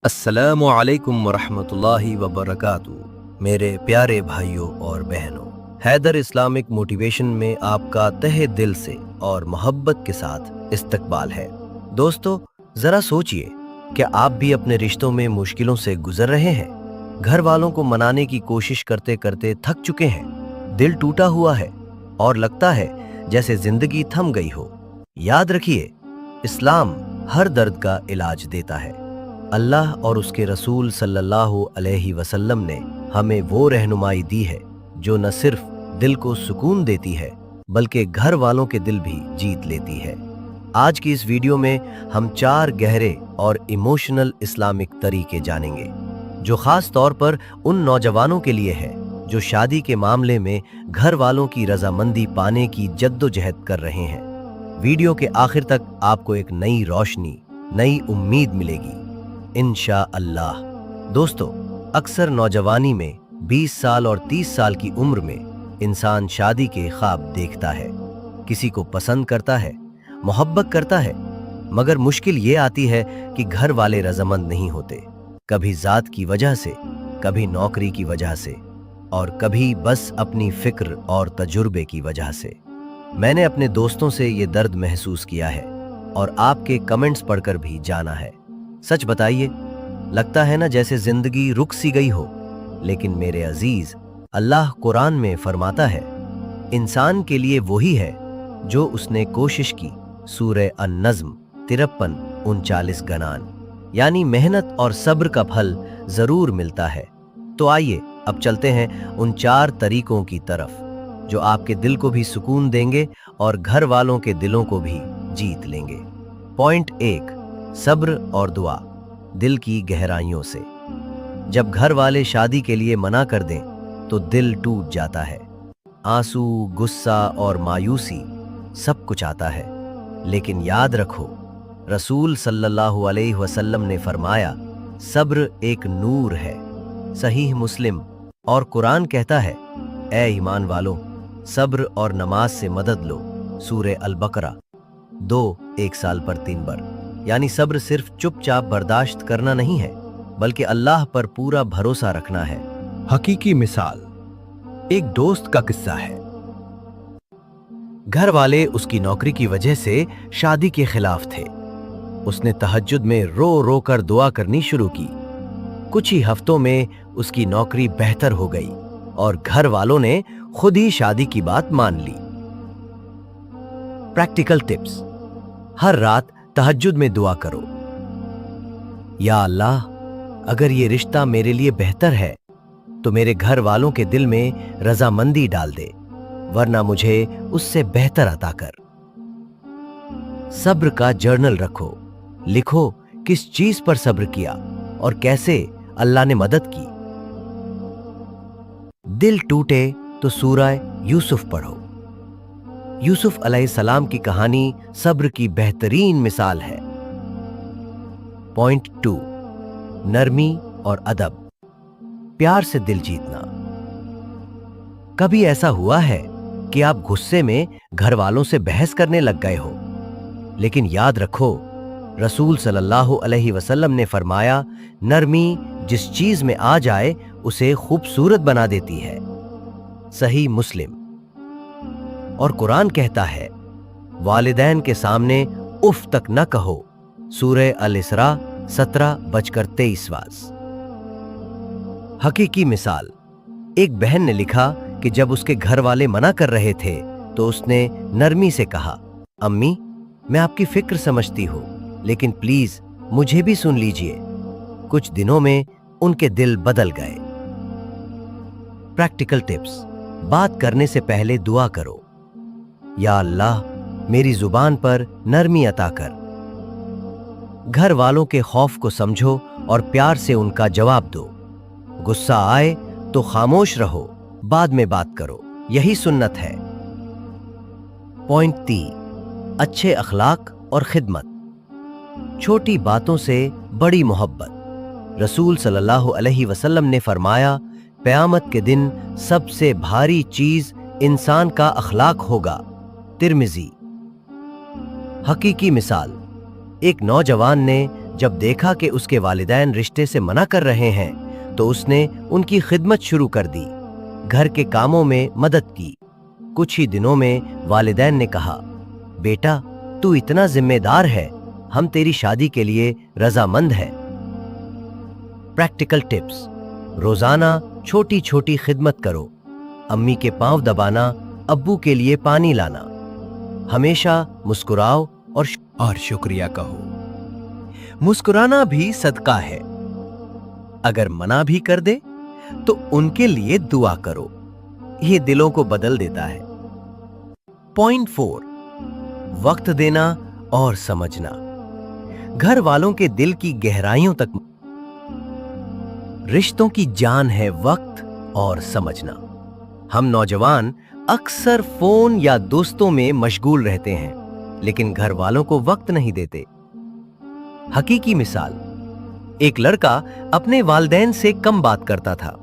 अस्सलामु अलैकुम वरहमतुल्लाहि वबरकातुहू। मेरे प्यारे भाइयों और बहनों, हैदर इस्लामिक मोटिवेशन में आपका तहे दिल से और मोहब्बत के साथ इस्तकबाल है। दोस्तों, ज़रा सोचिए, क्या आप भी अपने रिश्तों में मुश्किलों से गुजर रहे हैं? घर वालों को मनाने की कोशिश करते करते थक चुके हैं, दिल टूटा हुआ है और लगता है जैसे जिंदगी थम गई हो। याद रखिए, इस्लाम हर दर्द का इलाज देता है। अल्लाह और उसके रसूल सल्लल्लाहु अलैहि वसल्लम ने हमें वो रहनुमाई दी है जो न सिर्फ दिल को सुकून देती है बल्कि घर वालों के दिल भी जीत लेती है। आज की इस वीडियो में हम 4 गहरे और इमोशनल इस्लामिक तरीके जानेंगे जो खास तौर पर उन नौजवानों के लिए है जो शादी के मामले में घर वालों की रजामंदी पाने की जद्दोजहद कर रहे हैं। वीडियो के आखिर तक आपको एक नई रोशनी, नई उम्मीद मिलेगी इंशाअल्लाह। दोस्तों, अक्सर नौजवानी में 20 साल और 30 साल की उम्र में इंसान शादी के ख्वाब देखता है, किसी को पसंद करता है, मोहब्बत करता है, मगर मुश्किल ये आती है कि घर वाले रजामंद नहीं होते। कभी जात की वजह से, कभी नौकरी की वजह से और कभी बस अपनी फिक्र और तजुर्बे की वजह से। मैंने अपने दोस्तों से ये दर्द महसूस किया है और आपके कमेंट्स पढ़कर भी जाना है। सच बताइए, लगता है ना जैसे जिंदगी रुक सी गई हो। लेकिन मेरे अजीज, अल्लाह कुरान में फरमाता है, इंसान के लिए वही है जो उसने कोशिश की। सूरह अन-नज़्म 53-39 गनान, यानी मेहनत और सब्र का फल जरूर मिलता है। तो आइए अब चलते हैं उन 4 तरीकों की तरफ जो आपके दिल को भी सुकून देंगे और घर वालों के दिलों को भी जीत लेंगे। पॉइंट 1, सब्र और दुआ। दिल की गहराइयों से जब घर वाले शादी के लिए मना कर दें तो दिल टूट जाता है। आंसू, गुस्सा और मायूसी सब कुछ आता है। लेकिन याद रखो, रसूल सल्लल्लाहु अलैहि वसल्लम ने फरमाया, सब्र एक नूर है। सहीह मुस्लिम। और कुरान कहता है, ए ईमान वालों, सब्र और नमाज से मदद लो। सूरह अल-बकरा 2:1 साल पर 3 बार। यानी सब्र सिर्फ चुपचाप बर्दाश्त करना नहीं है, बल्कि अल्लाह पर पूरा भरोसा रखना है। हकीकी मिसाल, एक दोस्त का किस्सा है। घर वाले उसकी नौकरी की वजह से शादी के खिलाफ थे। उसने तहज्जुद में रो रो कर दुआ करनी शुरू की। कुछ ही हफ्तों में उसकी नौकरी बेहतर हो गई और घर वालों ने खुद ही शादी की बात मान ली। Practical tips. हर रात तहज्जुद में दुआ करो, या अल्लाह, अगर ये रिश्ता मेरे लिए बेहतर है तो मेरे घर वालों के दिल में रजामंदी डाल दे, वरना मुझे उससे बेहतर अता कर। सब्र का जर्नल रखो। लिखो किस चीज पर सब्र किया और कैसे अल्लाह ने मदद की। दिल टूटे तो सूरह यूसुफ पढ़ो। यूसुफ अलैहिस्सलाम की कहानी सब्र की बेहतरीन मिसाल है। पॉइंट 2, नरमी और अदब। प्यार से दिल जीतना। कभी ऐसा हुआ है कि आप गुस्से में घर वालों से बहस करने लग गए हो? लेकिन याद रखो, रसूल सल्लल्लाहु अलैहि वसल्लम ने फरमाया, नरमी जिस चीज में आ जाए उसे खूबसूरत बना देती है। सही मुस्लिम। और कुरान कहता है, वालिदैन के सामने उफ तक न कहो। सूरह अल-इसरा 17:23। हकीकी मिसाल। एक बहन ने लिखा कि जब उसके घर वाले मना कर रहे थे तो उसने नरमी से कहा, अम्मी, मैं आपकी फिक्र समझती हूँ, लेकिन प्लीज मुझे भी सुन लीजिए। कुछ दिनों में उनके दिल बदल गए। Practical tips. बात करने से पहले दुआ करो, या अल्लाह, मेरी जुबान पर नरमी अता कर। घर वालों के खौफ को समझो और प्यार से उनका जवाब दो। गुस्सा आए तो खामोश रहो, बाद में बात करो, यही सुन्नत है। पॉइंट 3, अच्छे अखलाक और खिदमत। छोटी बातों से बड़ी मोहब्बत। रसूल सल्लल्लाहु अलैहि वसल्लम ने फरमाया, क़यामत के दिन सबसे भारी चीज इंसान का अखलाक होगा। तिर्मिज़ी। हकीकी मिसाल। एक नौजवान ने जब देखा कि उसके वालिदैन रिश्ते से मना कर रहे हैं तो उसने उनकी खिदमत शुरू कर दी, घर के कामों में मदद की। कुछ ही दिनों में वालिदैन ने कहा, बेटा तू इतना जिम्मेदार है, हम तेरी शादी के लिए रजामंद हैं। Practical tips. रोजाना छोटी छोटी खिदमत करो। अम्मी के पांव दबाना, अब्बू के लिए पानी लाना। हमेशा मुस्कुराओ और शुक्रिया कहो। मुस्कुराना भी सदका है। अगर मना भी कर दे तो उनके लिए दुआ करो, ये दिलों को बदल देता है। पॉइंट 4, वक्त देना और समझना। घर वालों के दिल की गहराइयों तक। रिश्तों की जान है वक्त और समझना। हम नौजवान अक्सर फोन या दोस्तों में मशगूल रहते हैं, लेकिन घर वालों को वक्त नहीं देते। हकीकी मिसाल, एक लड़का अपने वालिदैन से कम बात करता था।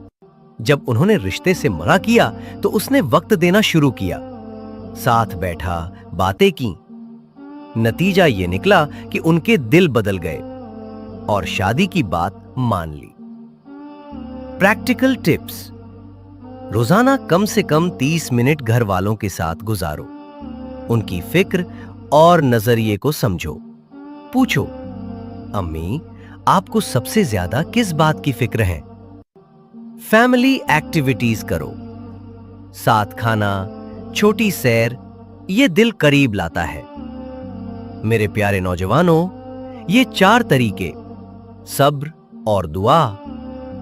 जब उन्होंने रिश्ते से मना किया तो उसने वक्त देना शुरू किया, साथ बैठा, बातें की। नतीजा ये निकला कि उनके दिल बदल गए और शादी की बात मान ली। Practical tips. रोजाना कम से कम 30 मिनट घर वालों के साथ गुजारो। उनकी फिक्र और नजरिए को समझो। पूछो, अम्मी आपको सबसे ज्यादा किस बात की फिक्र है? फैमिली एक्टिविटीज करो, साथ खाना, छोटी सैर, ये दिल करीब लाता है। मेरे प्यारे नौजवानों, ये 4 तरीके, सब्र और दुआ,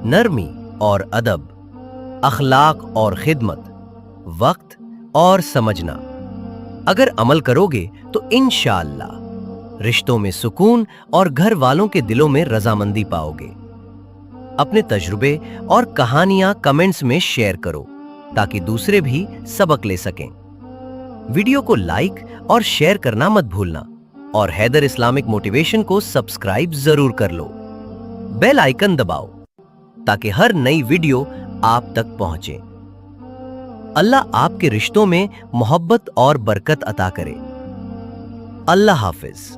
नरमी और अदब, अखलाक और खिदमत, वक्त और समझना, अगर अमल करोगे तो इंशाअल्लाह रिश्तों में सुकून और घर वालों के दिलों में रजामंदी पाओगे। अपने तजुर्बे और कहानियां कमेंट्स में शेयर करो ताकि दूसरे भी सबक ले सकें। वीडियो को लाइक और शेयर करना मत भूलना और हैदर इस्लामिक मोटिवेशन को सब्सक्राइब जरूर कर लो। बेल आइकन दबाओ ताकि हर नई वीडियो आप तक पहुंचे। अल्लाह आपके रिश्तों में मोहब्बत और बरकत अता करे। अल्लाह हाफिज।